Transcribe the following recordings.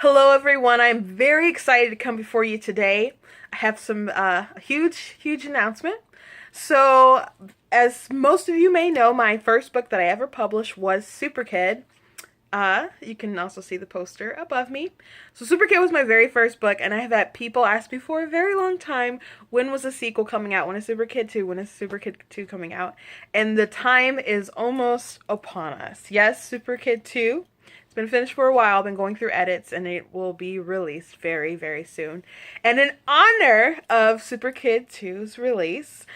Hello everyone, I'm very excited to come before you today. I have some huge announcement. So, as most of you may know, my first book that I ever published was Superkid. You can also see the poster above me. So Superkid was my very first book, and I have had people ask me for a very long time, when was the sequel coming out? When is Superkid 2? When is Superkid 2 coming out? And the time is almost upon us. Yes, Superkid 2. It's been finished for a while, been going through edits, and it will be released very soon. And in honor of Superkid 2's release,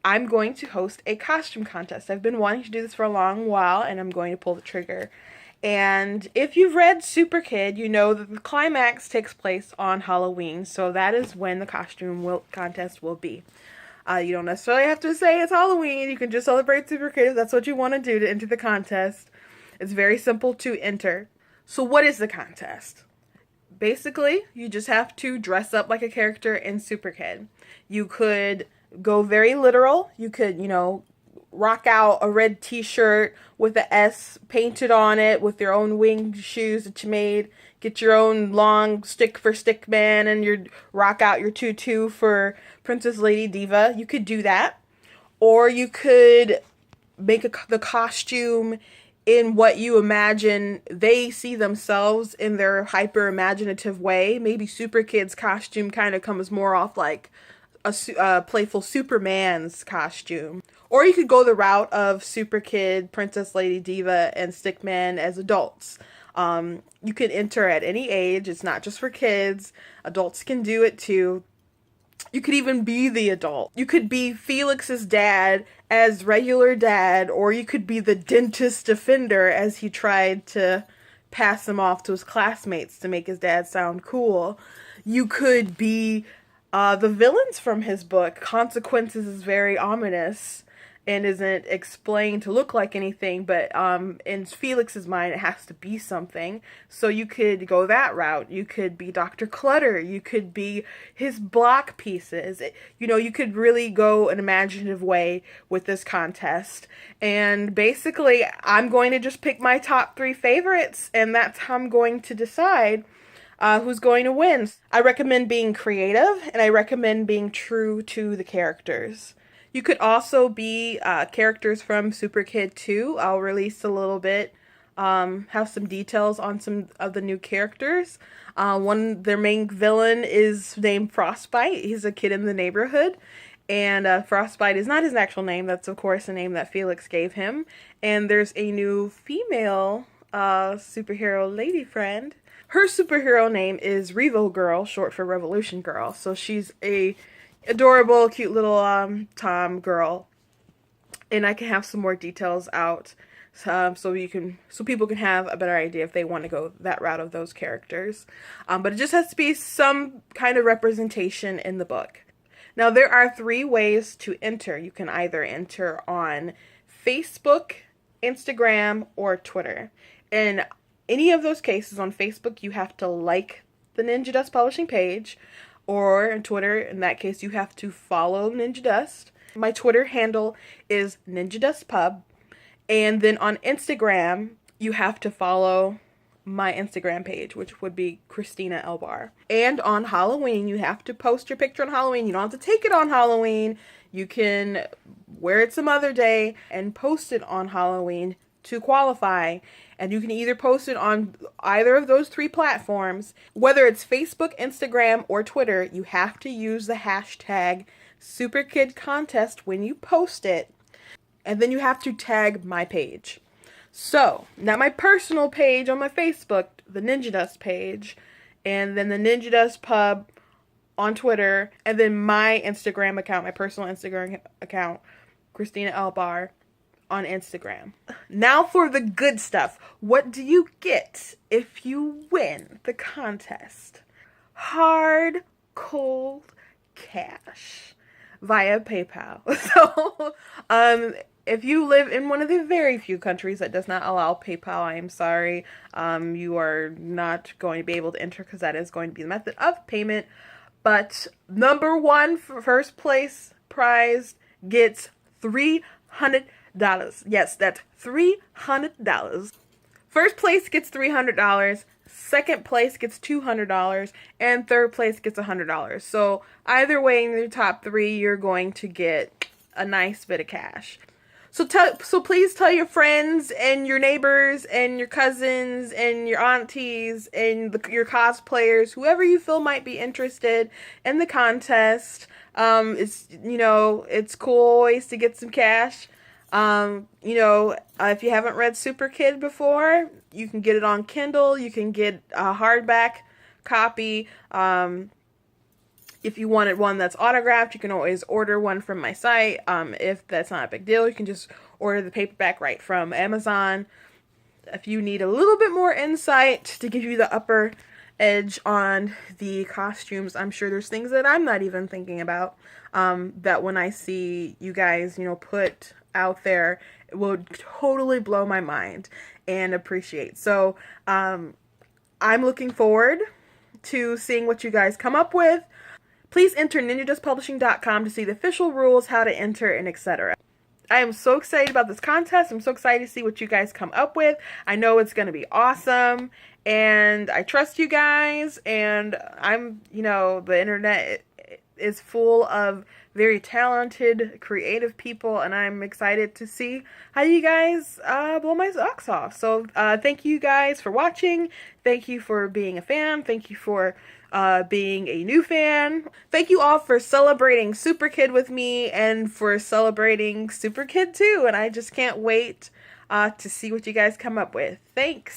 I'm going to host a costume contest. I've been wanting to do this for a long while, and I'm going to pull the trigger. And if you've read Superkid, you know that the climax takes place on Halloween, so that is when the contest will be. You don't necessarily have to say it's Halloween. You can just celebrate Superkid if that's what you want to do to enter the contest. It's very simple to enter. So what is the contest? Basically, you just have to dress up like a character in Superkid. You could go very literal. You could, rock out a red t-shirt with a S painted on it with your own winged shoes that you made. Get your own long stick for stick man and rock out your tutu for Princess Lady Diva. You could do that. Or you could make the costume in what you imagine they see themselves in their hyper imaginative way. Maybe Superkid's costume kind of comes more off like a playful Superman's costume. Or you could go the route of Superkid, Princess Lady Diva, and Stickman as adults. You can enter at any age. It's not just for kids. Adults can do it too. You could even be the adult. You could be Felix's dad as regular dad, or you could be the dentist defender as he tried to pass him off to his classmates to make his dad sound cool. You could be the villains from his book. Consequences is very ominous and isn't explained to look like anything, but in Felix's mind it has to be something. So you could go that route. You could be Dr. Clutter. You could be his block pieces. You could really go an imaginative way with this contest. And basically, I'm going to just pick my top 3 favorites, and that's how I'm going to decide who's going to win. I recommend being creative, and I recommend being true to the characters. You could also be characters from Superkid 2. I'll release a little bit, have some details on some of the new characters. Their main villain is named Frostbite. He's a kid in the neighborhood. And Frostbite is not his actual name. That's, of course, a name that Felix gave him. And there's a new female superhero lady friend. Her superhero name is Revo Girl, short for Revolution Girl. So she's a adorable, cute little Tom girl, and I can have some more details out, so people can have a better idea if they want to go that route of those characters. But it just has to be some kind of representation in the book. Now there are 3 ways to enter. You can either enter on Facebook, Instagram, or Twitter. In any of those cases, on Facebook you have to like the Ninja Dust Publishing page. Or on Twitter, in that case, you have to follow Ninja Dust. My Twitter handle is Ninja Dust Pub. And then on Instagram, you have to follow my Instagram page, which would be Christina Elbar. And on Halloween, you have to post your picture on Halloween. You don't have to take it on Halloween. You can wear it some other day and post it on Halloween to qualify. And you can either post it on either of those 3 platforms. Whether it's Facebook, Instagram, or Twitter, you have to use the hashtag SuperkidContest when you post it. And then you have to tag my page. So, not my personal page on my Facebook, the Ninja Dust page, and then the Ninja Dust Pub on Twitter, and then my Instagram account, my personal Instagram account, Christina Elbar, on Instagram. Now for the good stuff. What do you get if you win the contest? Hard, cold cash via PayPal. So, if you live in one of the very few countries that does not allow PayPal, I am sorry. You are not going to be able to enter because that is going to be the method of payment. But number 1 for first place prize gets $300. Yes, that's $300. First place gets $300, second place gets $200, and third place gets $100. So either way, in your top three, you're going to get a nice bit of cash. So please tell your friends and your neighbors and your cousins and your aunties and your cosplayers, whoever you feel might be interested in the contest. It's cool always to get some cash. If you haven't read Superkid before, you can get it on Kindle. You can get a hardback copy. If you wanted one that's autographed, you can always order one from my site. If that's not a big deal, you can just order the paperback right from Amazon. If you need a little bit more insight to give you the upper edge on the costumes, I'm sure there's things that I'm not even thinking about, that when I see you guys, put out there, it will totally blow my mind and appreciate. So, I'm looking forward to seeing what you guys come up with. Please enter ninjadustpublishing.com to see the official rules, how to enter, and etc. I am so excited about this contest. I'm so excited to see what you guys come up with. I know it's going to be awesome, and I trust you guys, and the internet is full of very talented, creative people, and I'm excited to see how you guys blow my socks off. So thank you guys for watching. Thank you for being a fan. Thank you for being a new fan. Thank you all for celebrating Superkid with me and for celebrating Superkid too. And I just can't wait to see what you guys come up with. Thanks.